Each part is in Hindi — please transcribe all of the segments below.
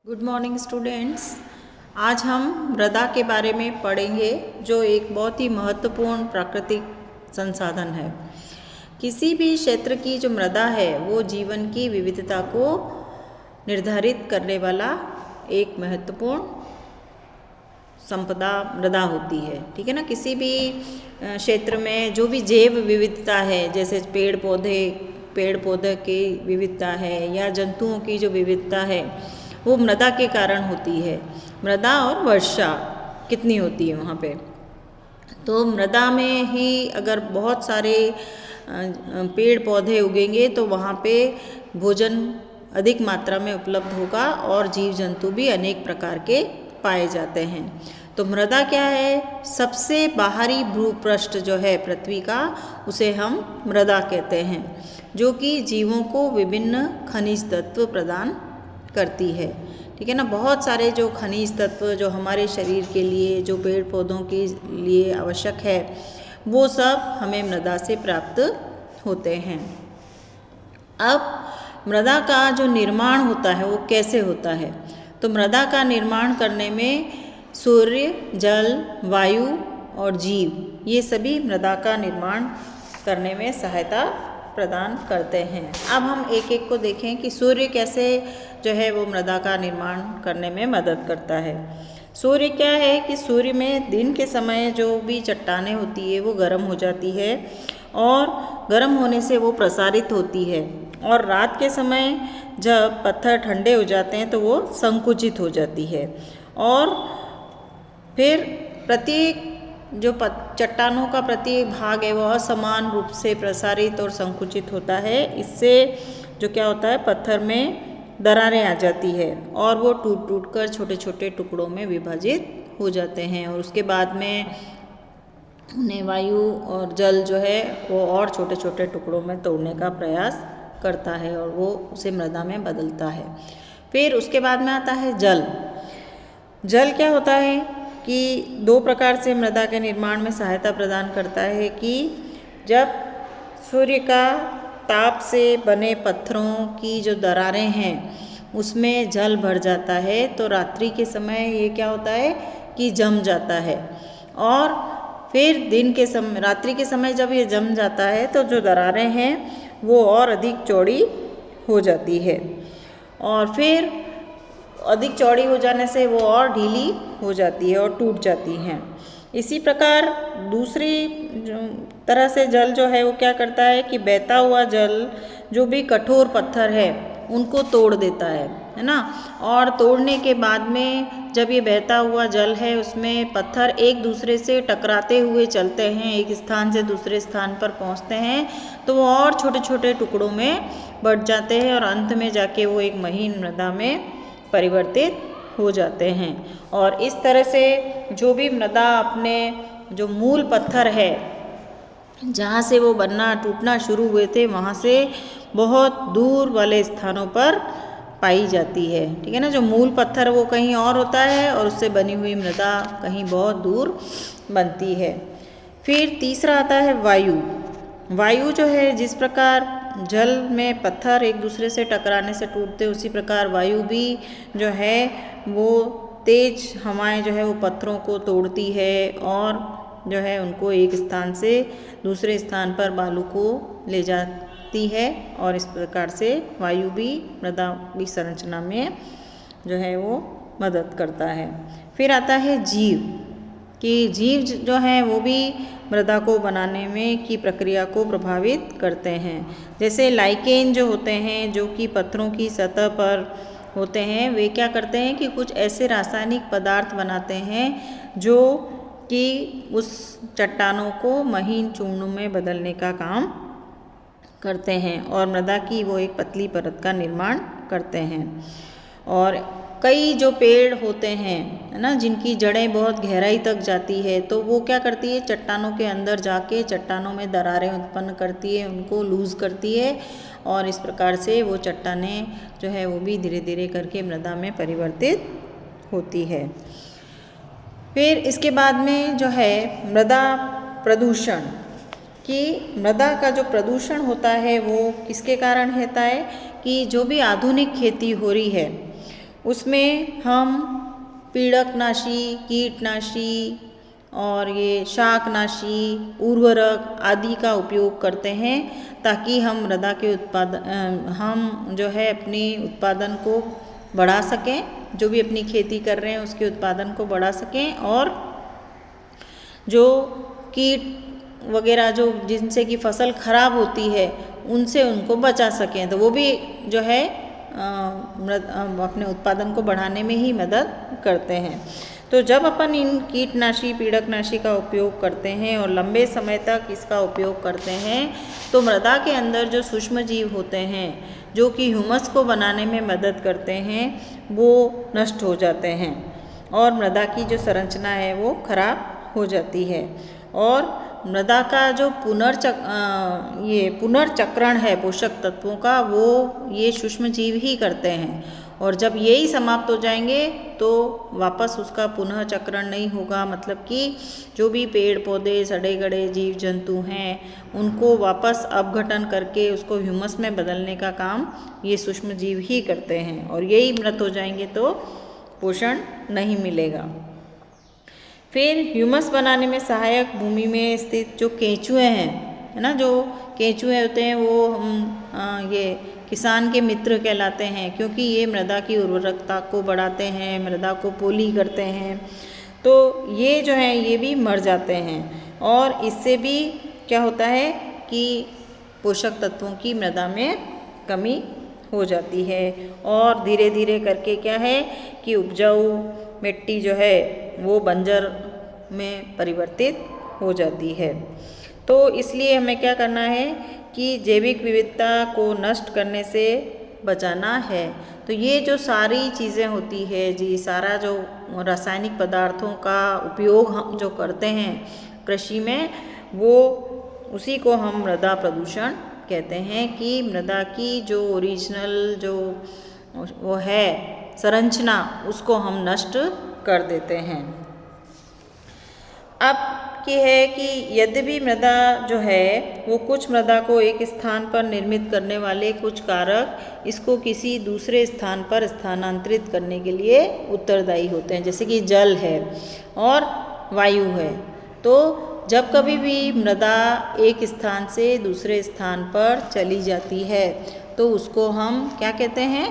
Good morning students. आज हम मृदा के बारे में पढ़ेंगे जो एक बहुत ही महत्वपूर्ण प्राकृतिक संसाधन है। किसी भी क्षेत्र की जो मृदा है वो जीवन की विविधता को निर्धारित करने वाला एक महत्वपूर्ण संपदा मृदा होती है। ठीक है ना। किसी भी क्षेत्र में जो भी जैव विविधता है, जैसे पेड़ पौधे की विविधता है या जंतुओं की जो विविधता है, वो मृदा के कारण होती है। मृदा और वर्षा कितनी होती है वहाँ पे। तो मृदा में ही अगर बहुत सारे पेड़ पौधे उगेंगे तो वहाँ पे भोजन अधिक मात्रा में उपलब्ध होगा और जीव जंतु भी अनेक प्रकार के पाए जाते हैं। तो मृदा क्या है? सबसे बाहरी भूपृष्ठ जो है पृथ्वी का, उसे हम मृदा कहते हैं, जो कि जीवों को विभिन्न खनिज तत्व प्रदान करती है। ठीक है ना। बहुत सारे जो खनिज तत्व जो हमारे शरीर के लिए, जो पेड़ पौधों के लिए आवश्यक है, वो सब हमें मृदा से प्राप्त होते हैं। अब मृदा का जो निर्माण होता है वो कैसे होता है? तो मृदा का निर्माण करने में सूर्य, जल, वायु और जीव, ये सभी मृदा का निर्माण करने में सहायता प्रदान करते हैं। अब हम एक एक को देखें कि सूर्य कैसे जो है वो मृदा का निर्माण करने में मदद करता है। सूर्य क्या है कि सूर्य में दिन के समय जो भी चट्टानें होती है वो गर्म हो जाती है और गर्म होने से वो प्रसारित होती है, और रात के समय जब पत्थर ठंडे हो जाते हैं तो वो संकुचित हो जाती है, और फिर प्रत्येक जो चट्टानों का प्रत्येक भाग है वो असमान रूप से प्रसारित और संकुचित होता है। इससे जो क्या होता है, पत्थर में दरारें आ जाती है और वो टूट टूट कर छोटे छोटे टुकड़ों में विभाजित हो जाते हैं, और उसके बाद में उन्हें वायु और जल जो है वो और छोटे छोटे टुकड़ों में तोड़ने का प्रयास करता है और वो उसे मृदा में बदलता है। फिर उसके बाद में आता है जल। जल क्या होता है कि दो प्रकार से मृदा के निर्माण में सहायता प्रदान करता है कि जब सूर्य का ताप से बने पत्थरों की जो दरारें हैं उसमें जल भर जाता है तो रात्रि के समय ये क्या होता है कि जम जाता है, और फिर रात्रि के समय जब ये जम जाता है तो जो दरारें हैं वो और अधिक चौड़ी हो जाती है, और फिर अधिक चौड़ी हो जाने से वो और ढीली हो जाती है और टूट जाती हैं। इसी प्रकार दूसरी तरह से जल जो है वो क्या करता है कि बहता हुआ जल जो भी कठोर पत्थर है उनको तोड़ देता है ना। और तोड़ने के बाद में जब ये बहता हुआ जल है उसमें पत्थर एक दूसरे से टकराते हुए चलते हैं, एक स्थान से दूसरे स्थान पर पहुंचते हैं, तो वो और छोटे छोटे टुकड़ों में बढ़ जाते हैं और अंत में जाके वो एक महीन मृदा में परिवर्तित हो जाते हैं। और इस तरह से जो भी मृदा अपने जो मूल पत्थर है जहाँ से वो बनना टूटना शुरू हुए थे वहाँ से बहुत दूर वाले स्थानों पर पाई जाती है। ठीक है ना। जो मूल पत्थर वो कहीं और होता है और उससे बनी हुई मृदा कहीं बहुत दूर बनती है। फिर तीसरा आता है वायु। वायु जो है, जिस प्रकार जल में पत्थर एक दूसरे से टकराने से टूटते, उसी प्रकार वायु भी जो है वो तेज हवाएं जो है वो पत्थरों को तोड़ती है और जो है उनको एक स्थान से दूसरे स्थान पर बालू को ले जाती है, और इस प्रकार से वायु भी मृदा की संरचना में जो है वो मदद करता है। फिर आता है जीव, कि जीव जो हैं वो भी मृदा को बनाने में की प्रक्रिया को प्रभावित करते हैं। जैसे लाइकेन जो होते हैं जो कि पत्थरों की सतह पर होते हैं, वे क्या करते हैं कि कुछ ऐसे रासायनिक पदार्थ बनाते हैं जो कि उस चट्टानों को महीन चूर्णों में बदलने का काम करते हैं और मृदा की वो एक पतली परत का निर्माण करते हैं। और कई जो पेड़ होते हैं है ना, जिनकी जड़ें बहुत गहराई तक जाती है, तो वो क्या करती है, चट्टानों के अंदर जाके चट्टानों में दरारें उत्पन्न करती है, उनको लूज़ करती है, और इस प्रकार से वो चट्टानें जो है वो भी धीरे धीरे करके मृदा में परिवर्तित होती है। फिर इसके बाद में जो है मृदा प्रदूषण, कि मृदा का जो प्रदूषण होता है वो किसके कारण होता है कि जो भी आधुनिक खेती हो रही है उसमें हम पीड़कनाशी, कीटनाशी और ये शाकनाशी, उर्वरक आदि का उपयोग करते हैं ताकि हम मृदा के हम जो है अपनी उत्पादन को बढ़ा सकें, जो भी अपनी खेती कर रहे हैं उसके उत्पादन को बढ़ा सकें, और जो कीट वगैरह जो जिनसे कि फसल खराब होती है उनसे उनको बचा सकें, तो वो भी जो है अपने उत्पादन को बढ़ाने में ही मदद करते हैं। तो जब अपन इन कीटनाशी, पीड़कनाशी का उपयोग करते हैं और लंबे समय तक इसका उपयोग करते हैं तो मृदा के अंदर जो सूक्ष्म जीव होते हैं जो कि ह्यूमस को बनाने में मदद करते हैं वो नष्ट हो जाते हैं और मृदा की जो संरचना है वो खराब हो जाती है। और मृदा का जो पुनर्चक्रण है पोषक तत्वों का वो ये सूक्ष्म जीव ही करते हैं, और जब यही समाप्त हो जाएंगे तो वापस उसका पुनः चक्रण नहीं होगा, मतलब कि जो भी पेड़ पौधे, सड़े गड़े जीव जंतु हैं उनको वापस अपघटन करके उसको ह्यूमस में बदलने का काम ये सूक्ष्म जीव ही करते हैं, और यही मृत हो जाएंगे तो पोषण नहीं मिलेगा। फिर ह्यूमस बनाने में सहायक भूमि में स्थित जो केंचुए हैं, है ना, जो केंचुए होते हैं वो ये किसान के मित्र कहलाते हैं, क्योंकि ये मृदा की उर्वरकता को बढ़ाते हैं, मृदा को पोली करते हैं। तो ये जो है ये भी मर जाते हैं, और इससे भी क्या होता है कि पोषक तत्वों की मृदा में कमी हो जाती है, और धीरे धीरे करके क्या है कि उपजाऊ मिट्टी जो है वो बंजर में परिवर्तित हो जाती है। तो इसलिए हमें क्या करना है कि जैविक विविधता को नष्ट करने से बचाना है। तो ये जो सारी चीज़ें होती है जी, सारा जो रासायनिक पदार्थों का उपयोग हम जो करते हैं कृषि में, वो उसी को हम मृदा प्रदूषण कहते हैं कि मृदा की जो ओरिजिनल जो वो है संरचना उसको हम नष्ट कर देते हैं। अब ये है कि यद्यपि मृदा जो है वो कुछ मृदा को एक स्थान पर निर्मित करने वाले कुछ कारक इसको किसी दूसरे स्थान पर स्थानांतरित करने के लिए उत्तरदायी होते हैं, जैसे कि जल है और वायु है। तो जब कभी भी मृदा एक स्थान से दूसरे स्थान पर चली जाती है तो उसको हम क्या कहते हैं,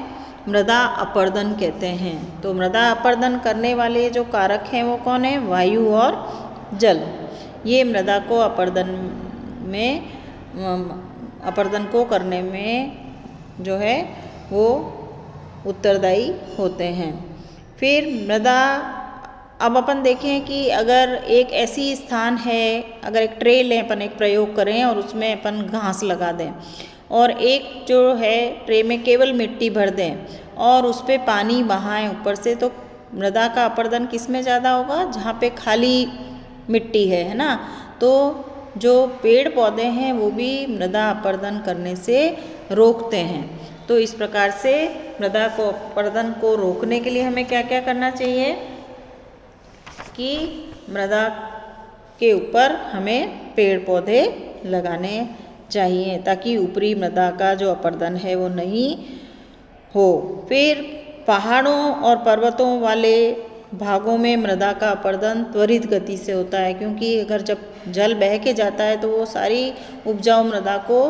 मृदा अपरदन कहते हैं। तो मृदा अपरदन करने वाले जो कारक हैं वो कौन है, वायु और जल। ये मृदा को अपरदन को करने में जो है वो उत्तरदायी होते हैं। फिर मृदा, अब अपन देखें कि अगर एक ऐसी स्थान है, अगर एक ट्रे लें, अपन एक प्रयोग करें और उसमें अपन घास लगा दें, और एक जो है ट्रे में केवल मिट्टी भर दें और उस पर पानी बहाएं ऊपर से, तो मृदा का अपरदन किस में ज़्यादा होगा, जहाँ पे खाली मिट्टी है ना। तो जो पेड़ पौधे हैं वो भी मृदा अपरदन करने से रोकते हैं। तो इस प्रकार से मृदा को अपरदन को रोकने के लिए हमें क्या क्या करना चाहिए कि मृदा के ऊपर हमें पेड़ पौधे लगाने चाहिए ताकि ऊपरी मृदा का जो अपरदन है वो नहीं हो। फिर पहाड़ों और पर्वतों वाले भागों में मृदा का अपरदन त्वरित गति से होता है, क्योंकि अगर जब जल बह के जाता है तो वो सारी उपजाऊ मृदा को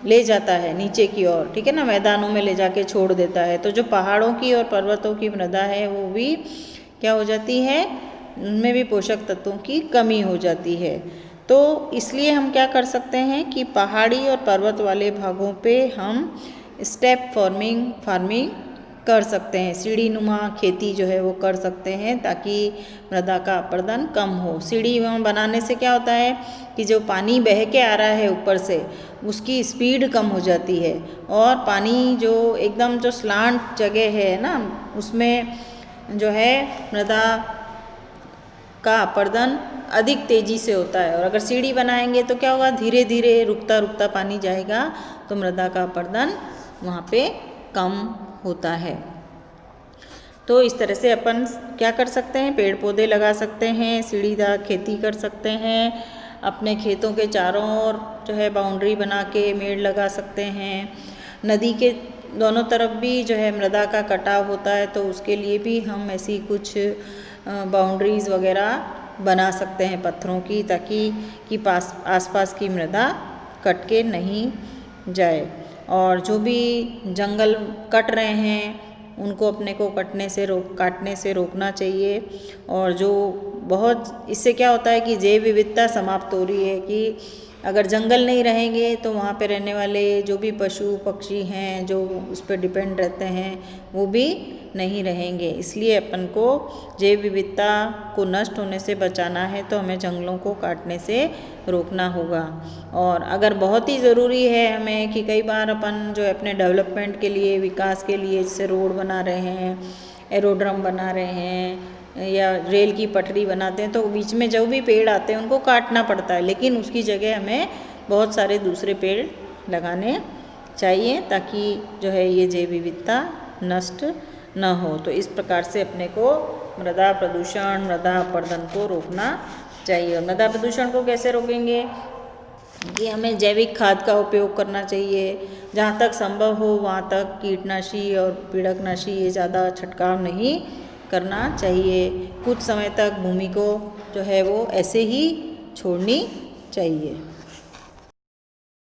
ले जाता है नीचे की ओर, ठीक है ना, मैदानों में ले जाके छोड़ देता है। तो जो पहाड़ों की और पर्वतों की मृदा है वो भी क्या हो जाती है, उनमें भी पोषक तत्वों की कमी हो जाती है। तो इसलिए हम क्या कर सकते हैं कि पहाड़ी और पर्वत वाले भागों पे हम स्टेप फार्मिंग कर सकते हैं, सीढ़ी नुमा खेती जो है वो कर सकते हैं ताकि मृदा का अपरदन कम हो। सीढ़ी बनाने से क्या होता है कि जो पानी बह के आ रहा है ऊपर से उसकी स्पीड कम हो जाती है, और पानी जो एकदम जो स्लांट जगह है ना उसमें जो है मृदा का अपरदन अधिक तेज़ी से होता है। और अगर सीढ़ी बनाएंगे तो क्या होगा, धीरे धीरे रुकता रुकता पानी जाएगा तो मृदा का अपरदन वहाँ पे कम होता है। तो इस तरह से अपन क्या कर सकते हैं, पेड़ पौधे लगा सकते हैं, सीढ़ीदार खेती कर सकते हैं, अपने खेतों के चारों ओर जो है बाउंड्री बना के मेड़ लगा सकते हैं, नदी के दोनों तरफ भी जो है मृदा का कटाव होता है, तो उसके लिए भी हम ऐसी कुछ बाउंड्रीज़ वगैरह बना सकते हैं पत्थरों की, ताकि आसपास की मृदा कट के नहीं जाए। और जो भी जंगल कट रहे हैं उनको अपने को काटने से रोकना चाहिए। और जो बहुत इससे क्या होता है कि जैव विविधता समाप्त हो रही है, कि अगर जंगल नहीं रहेंगे तो वहाँ पे रहने वाले जो भी पशु पक्षी हैं जो उस पर डिपेंड रहते हैं वो भी नहीं रहेंगे। इसलिए अपन को जैव विविधता को नष्ट होने से बचाना है तो हमें जंगलों को काटने से रोकना होगा। और अगर बहुत ही ज़रूरी है हमें कि कई बार अपन जो है अपने डेवलपमेंट के लिए, विकास के लिए, जैसे रोड बना रहे हैं, एरोड्रम बना रहे हैं या रेल की पटरी बनाते हैं, तो बीच में जो भी पेड़ आते हैं उनको काटना पड़ता है, लेकिन उसकी जगह हमें बहुत सारे दूसरे पेड़ लगाने चाहिए ताकि जो है ये जैव विविधता नष्ट न हो। तो इस प्रकार से अपने को मृदा प्रदूषण, मृदा अपरदन को रोकना चाहिए। और मृदा प्रदूषण को कैसे रोकेंगे कि हमें जैविक खाद का उपयोग करना चाहिए, जहाँ तक संभव हो वहाँ तक कीटनाशी और पीड़कनाशी ये ज़्यादा छिड़काव नहीं करना चाहिए। कुछ समय तक भूमि को जो है वो ऐसे ही छोड़नी चाहिए।